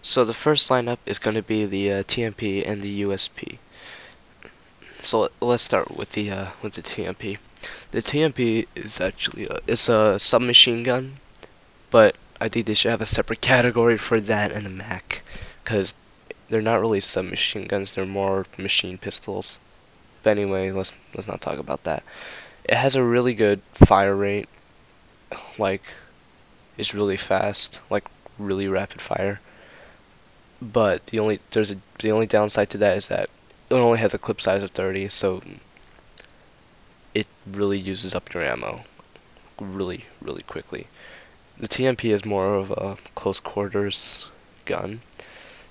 So the first lineup is going to be the TMP and the USP. So let's start with the TMP. The TMP is actually it's a submachine gun, but I think they should have a separate category for that and the Mac, because they're not really submachine guns. They're more machine pistols. But anyway, let's not talk about that. It has a really good fire rate, like it's really fast, like really rapid fire. But the only downside to that is that it only has a clip size of 30, so it really uses up your ammo really quickly. The TMP is more of a close quarters gun,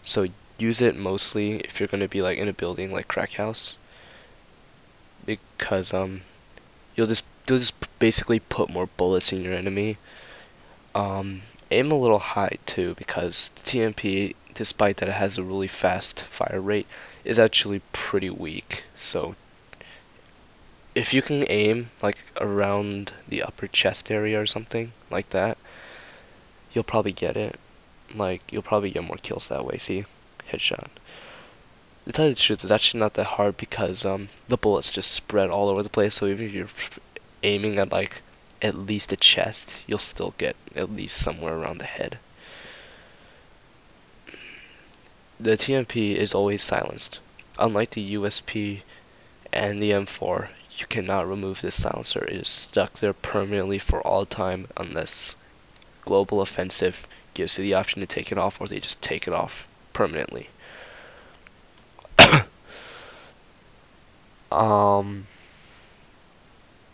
so use it mostly if you're gonna be like in a building like crack house, because you'll just basically put more bullets in your enemy. Aim a little high too, because the TMP, despite that it has a really fast fire rate, is actually pretty weak. So if you can aim like around the upper chest area or something like that, you'll probably get it. Like you'll probably get more kills that way. See, headshot. To tell you the truth, it's actually not that hard because the bullets just spread all over the place. So even if you're aiming at like at least the chest, you'll still get at least somewhere around the head. The TMP is always silenced. Unlike the USP and the M4, you cannot remove this silencer. It is stuck there permanently for all time unless Global Offensive gives you the option to take it off, or they just take it off permanently.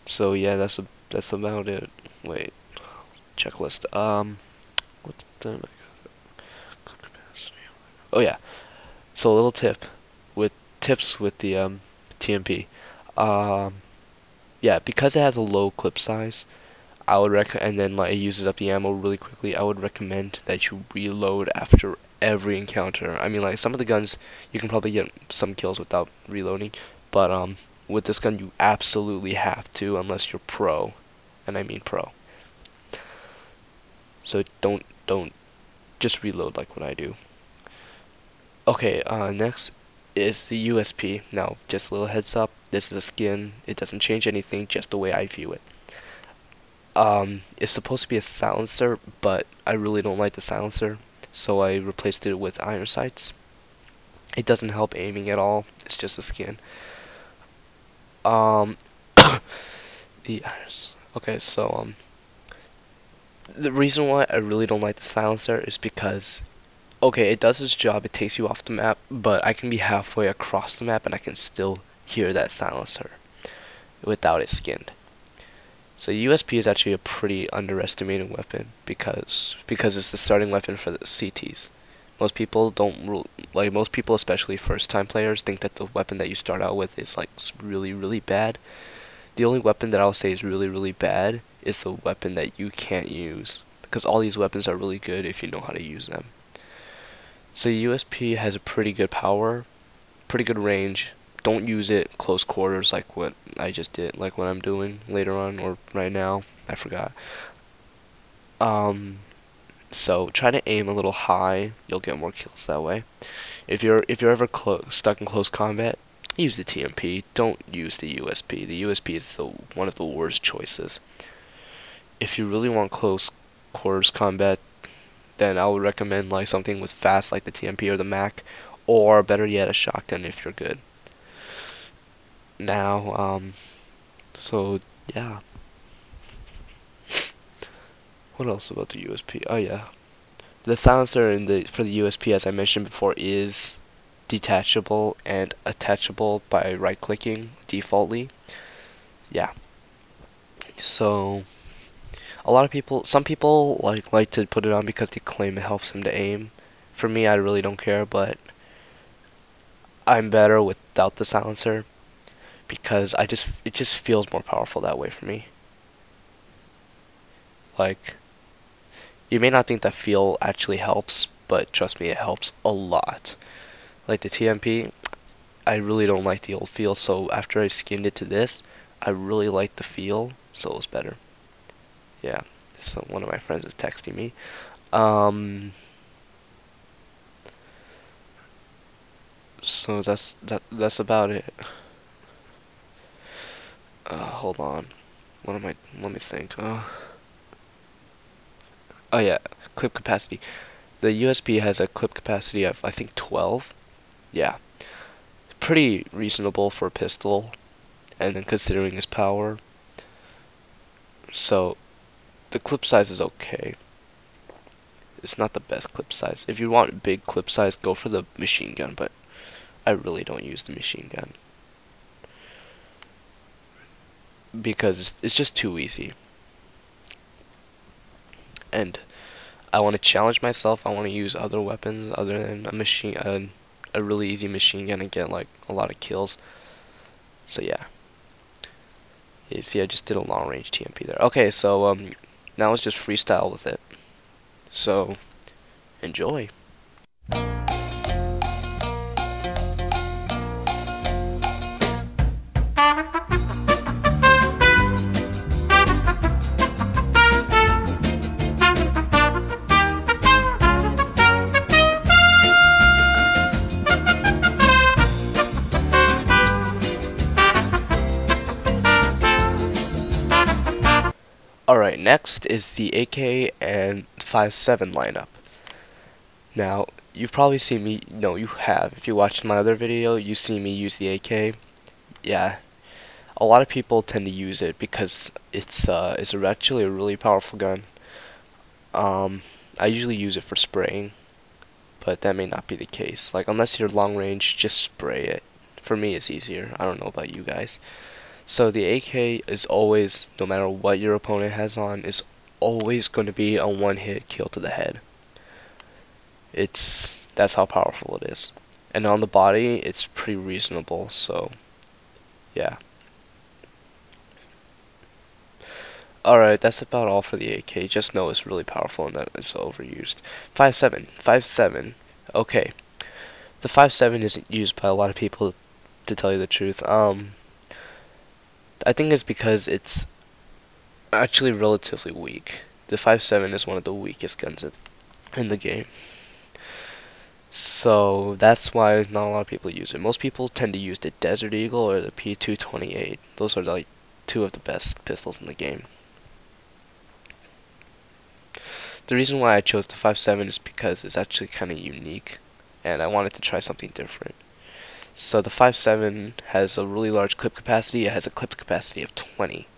So yeah, that's about it. Wait, checklist. What the? Oh yeah. So a little tip with tips with the TMP. Um, yeah, because it has a low clip size, I would recommend, and then like it uses up the ammo really quickly. I would recommend that you reload after every encounter. I mean, like some of the guns you can probably get some kills without reloading, but with this gun you absolutely have to unless you're pro, and I mean pro. So don't just reload like what I do. Okay, next is the USP. Now, just a little heads up, this is a skin. It doesn't change anything, just the way I view it. It's supposed to be a silencer, but I really don't like the silencer, so I replaced it with iron sights. It doesn't help aiming at all. It's just a skin. Um, the irons. Okay, so the reason why I really don't like the silencer is because okay, it does its job. It takes you off the map, but I can be halfway across the map and I can still hear that silencer without it skinned. So USP is actually a pretty underestimated weapon because it's the starting weapon for the CTs. Most people don't like most people, especially first-time players, think that the weapon that you start out with is like really bad. The only weapon that I'll say is really bad is the weapon that you can't use, because all these weapons are really good if you know how to use them. So USP has a pretty good power, pretty good range. Don't use it close quarters like what I just did, like what I'm doing later on or right now. I forgot. Um, so try to aim a little high. You'll get more kills that way. If you're ever stuck in close combat, use the TMP. Don't use the USP. The USP is one of the worst choices. If you really want close quarters combat, then I would recommend like something with fast like the TMP or the Mac, or better yet, a shotgun if you're good. Now, so yeah. What else about the USP? Oh yeah, the silencer for the USP, as I mentioned before, is detachable and attachable by right-clicking defaultly. Yeah. So some people like to put it on because they claim it helps them to aim. For me, I really don't care, but I'm better without the silencer because it just feels more powerful that way for me. Like, you may not think that feel actually helps, but trust me, it helps a lot. Like the TMP, I really don't like the old feel, so after I skinned it to this, I really like the feel, so it was better. Yeah, so one of my friends is texting me. Um, So that's about it. Hold on. What am I? Let me think. Oh yeah, clip capacity. The USP has a clip capacity of I think 12. Yeah, pretty reasonable for a pistol, and then considering its power. So the clip size is okay. It's not the best clip size. If you want big clip size, go for the machine gun, but I really don't use the machine gun because it's just too easy. And I want to challenge myself. I want to use other weapons other than a really easy machine gun and get like a lot of kills. So yeah. You see, I just did a long range TMP there. Okay, so now let's just freestyle with it. So enjoy. Alright, next is the AK and 5.7 lineup. Now, you've probably seen me, no, you have. If you watched my other video, you see me use the AK. Yeah, a lot of people tend to use it because it's actually a really powerful gun. I usually use it for spraying, but that may not be the case. Like, unless you're long range, just spray it. For me, it's easier. I don't know about you guys. So the AK is always, no matter what your opponent has on, is always going to be a one-hit kill to the head. That's how powerful it is. And on the body, it's pretty reasonable, so yeah. Alright, that's about all for the AK. Just know it's really powerful and that it's overused. 5.7. Okay. The 5.7 isn't used by a lot of people, to tell you the truth. I think it's because it's actually relatively weak. The 5.7 is one of the weakest guns in the game. So that's why not a lot of people use it. Most people tend to use the Desert Eagle or the P228. Those are like two of the best pistols in the game. The reason why I chose the 5.7 is because it's actually kind of unique, and I wanted to try something different. So the 5.7 has a really large clip capacity. It has a clip capacity of 20.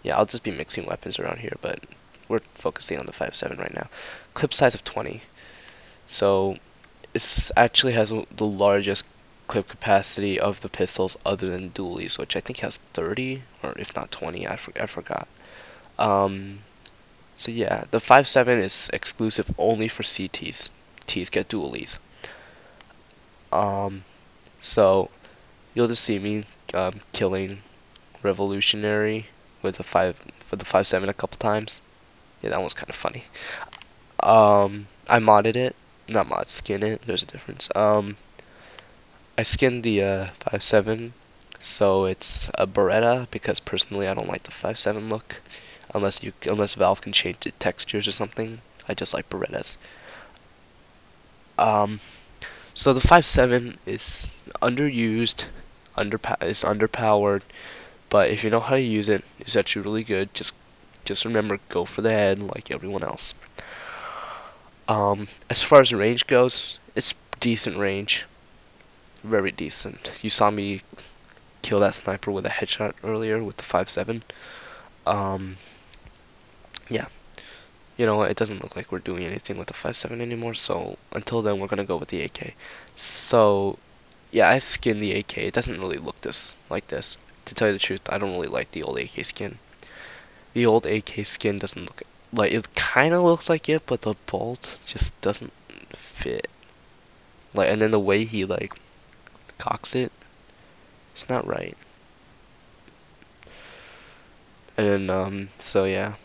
Yeah, I'll just be mixing weapons around here, but we're focusing on the 5.7 right now. Clip size of 20. So it actually has the largest clip capacity of the pistols other than dualies, which I think has 30, or if not 20, I forgot. So yeah, the 5.7 is exclusive only for CTs. Ts get dualies. So you'll just see me killing Revolutionary with the 5.7 a couple times. Yeah, that one's kind of funny. I modded it, not mod, skin it. There's a difference. I skinned the 5.7, so it's a Beretta because personally I don't like the 5.7 look. Unless Valve can change the textures or something. I just like Berettas. So the 5.7 is underused, is underpowered, but if you know how to use it, it's actually really good. Just remember, go for the head like everyone else. As far as range goes, it's decent range, very decent. You saw me kill that sniper with a headshot earlier with the 5.7. Yeah, you know what, it doesn't look like we're doing anything with the 5.7 anymore, so until then we're gonna go with the AK. So yeah, I skinned the AK. It doesn't really look like this. To tell you the truth, I don't really like the old AK skin. The old AK skin doesn't look like, it kinda looks like it, but the bolt just doesn't fit. Like, and then the way he like cocks it, it's not right. And so yeah.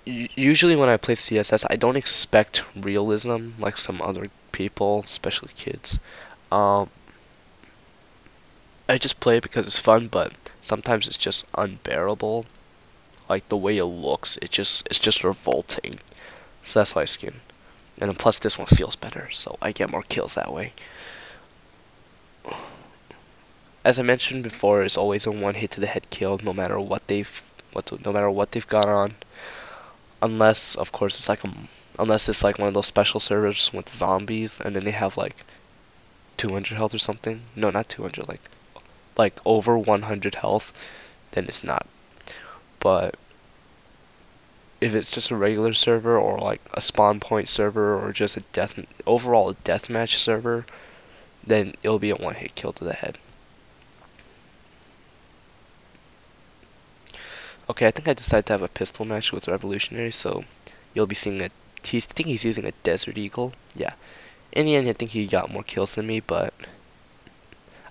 Usually when I play CSS, I don't expect realism like some other people, especially kids. I just play it because it's fun, but sometimes it's just unbearable. Like the way it looks, it's just revolting. So that's why I skin. And then plus this one feels better, so I get more kills that way. as I mentioned before, it's always a one hit to the head kill, no matter what no matter what they've got on, unless of course unless it's like one of those special servers with zombies, and then they have like 200 health or something. No, not 200, like over 100 health, then it's not. But if it's just a regular server or like a spawn point server or just a overall deathmatch server, then it'll be a one hit kill to the head. Okay, I think I decided to have a pistol match with Revolutionary, so you'll be seeing I think he's using a Desert Eagle. Yeah. In the end, I think he got more kills than me, but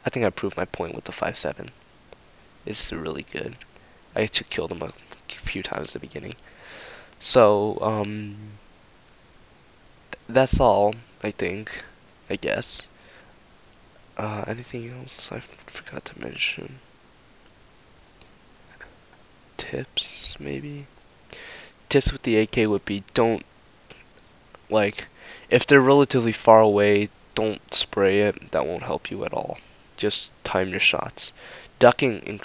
I think I proved my point with the 5.7. This is really good. I actually killed him a few times at the beginning. So, that's all, I think, I guess. Anything else I forgot to mention? Tips, maybe? Tips with the AK would be don't, like, if they're relatively far away, don't spray it. That won't help you at all. Just time your shots. Ducking,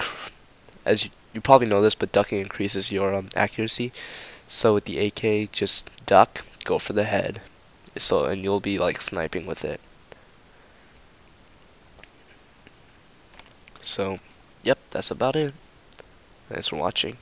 as you probably know this, but ducking increases your accuracy. So with the AK, just duck, go for the head. So, and you'll be like sniping with it. So, yep, that's about it. Thanks for watching.